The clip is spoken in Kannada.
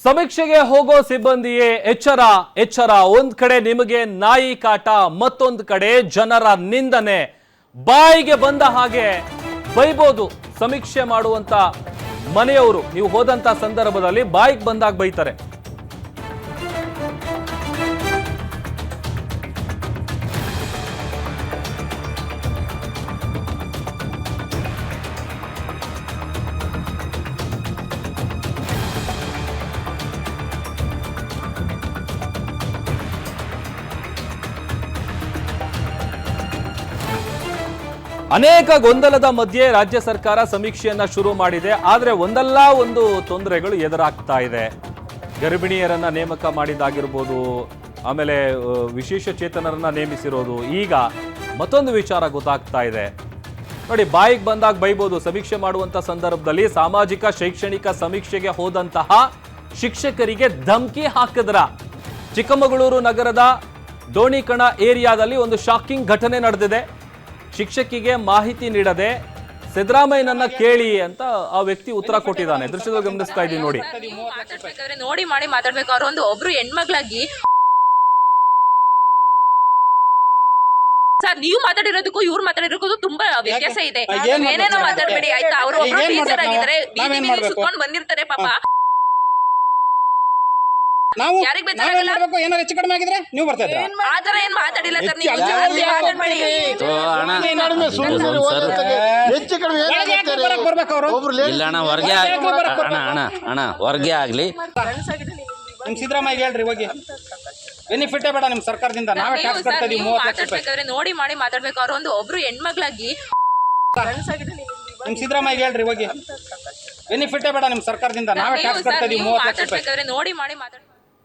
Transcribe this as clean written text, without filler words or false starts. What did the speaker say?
ಸಮೀಕ್ಷೆಗೆ ಹೋಗೋ ಸಿಬ್ಬಂದಿಯೇ ಎಚ್ಚರ ಎಚ್ಚರ. ಒಂದ್ ಕಡೆ ನಿಮಗೆ ನಾಯಿ ಕಾಟ, ಮತ್ತೊಂದು ಕಡೆ ಜನರ ನಿಂದನೆ. ಬಾಯಿಗೆ ಬಂದ ಹಾಗೆ ಬೈಬೋದು ಸಮೀಕ್ಷೆ ಮಾಡುವಂತ ಮನೆಯವರು. ನೀವು ಹೋದಂತ ಸಂದರ್ಭದಲ್ಲಿ ಬಾಯಿಗೆ ಬಂದಾಗ ಬೈತಾರೆ. ಅನೇಕ ಗೊಂದಲದ ಮಧ್ಯೆ ರಾಜ್ಯ ಸರ್ಕಾರ ಸಮೀಕ್ಷೆಯನ್ನ ಶುರು ಮಾಡಿದೆ. ಆದರೆ ಒಂದಲ್ಲ ಒಂದು ತೊಂದರೆಗಳು ಎದುರಾಗ್ತಾ ಇದೆ. ಗರ್ಭಿಣಿಯರನ್ನ ನೇಮಕ ಮಾಡಿದಾಗಿರ್ಬೋದು, ಆಮೇಲೆ ವಿಶೇಷ ಚೇತನರನ್ನ ನೇಮಿಸಿರೋದು. ಈಗ ಮತ್ತೊಂದು ವಿಚಾರ ಗೊತ್ತಾಗ್ತಾ ಇದೆ ನೋಡಿ. ಬಾಯಿಗೆ ಬಂದಾಗ ಬೈಬೋದು ಸಮೀಕ್ಷೆ ಮಾಡುವಂತ ಸಂದರ್ಭದಲ್ಲಿ. ಸಾಮಾಜಿಕ ಶೈಕ್ಷಣಿಕ ಸಮೀಕ್ಷೆಗೆ ಹೋದಂತಹ ಶಿಕ್ಷಕರಿಗೆ ಧಮಕಿ ಹಾಕಿದ್ರ. ಚಿಕ್ಕಮಗಳೂರು ನಗರದ ದೋಣಿಕಣ ಏರಿಯಾದಲ್ಲಿ ಒಂದು ಶಾಕಿಂಗ್ ಘಟನೆ ನಡೆದಿದೆ. ಶಿಕ್ಷಕಿಗೆ ಮಾಹಿತಿ ನೀಡದೆ ಸಿದ್ದರಾಮಯ್ಯನನ್ನ ಕೇಳಿ ಅಂತ ಆ ವ್ಯಕ್ತಿ ಉತ್ತರ ಕೊಟ್ಟಿದ್ದಾನೆ. ದೃಶ್ಯದಲ್ಲಿ ಗಮನಿಸ್ತಾ ಇದ್ದೀವಿ ನೋಡಿ. ನೋಡಿ ಮಾಡಿ ಮಾತಾಡ್ಬೇಕು. ಅವ್ರ ಒಬ್ರು ಹೆಣ್ಮಗ್ಳಾಗಿ ಸರ್, ನೀವು ಮಾತಾಡಿರೋದಕ್ಕೂ ಇವ್ರು ಮಾತಾಡಿರೋದಕ್ಕೂ ತುಂಬಾ ವ್ಯತ್ಯಾಸ ಇದೆ. ಏನೇನೋ ಮಾತಾಡ್ಬೇಡಿ ಆಯ್ತಾ. ಅವ್ರು ಒಬ್ರು ಟೀಚರ್ ಆಗಿದ್ದಾರೆ, ಸುತ್ಕೊಂಡು ಬಂದಿರ್ತಾರೆ ಪಾಪ. ನಾವು ಏನಾದ್ರು ಹೆಚ್ಚು ಕಡಿಮೆ ಆಗಿದ್ರೆ ನೀವು ಬರ್ತಾ ಇದ್ದೀರಾ? ಆತರ ಏನ್ ಮಾತಾಡಿಲ್ಲ ಸರ್. ನೀವು ಹೊರಗೆ ಆಗ್ಲಿ ನಿಮ್ ಸಿದ್ದರಾಮಯ್ಯ ಹೇಳ್ರಿ ಹೋಗಿ. ಬೆನಿಫಿಟೇ ಬೇಡ ನಿಮ್ ಸರ್ಕಾರದಿಂದ. ನಾವೇ ಟ್ಯಾಕ್ಸ್ ಕಟ್ತಾ ಇದೀವಿ 30 ಲಕ್ಷ ರೂಪಾಯಿ. ನೋಡಿ ಮಾಡಿ ಮಾತಾಡ್ಬೇಕು. ಅವ್ರ ಒಬ್ರು ಹೆಣ್ಮಗ್ಳಾಗಿ ನಿಮ್ ಸಿದ್ದರಾಮಯ್ಯ ಹೇಳ್ರಿ ಹೋಗಿ. ಬೆನಿಫಿಟೇ ಬೇಡ ನಿಮ್ ಸರ್ಕಾರದಿಂದ. ನಾವೇ ಟ್ಯಾಕ್ಸ್ ಕಟ್ತಾ ಇದೀವಿ 30 ಲಕ್ಷ ರೂಪಾಯಿ. ನೋಡಿ ಮಾಡಿ ಮಾತಾಡ್ಬೇಕು.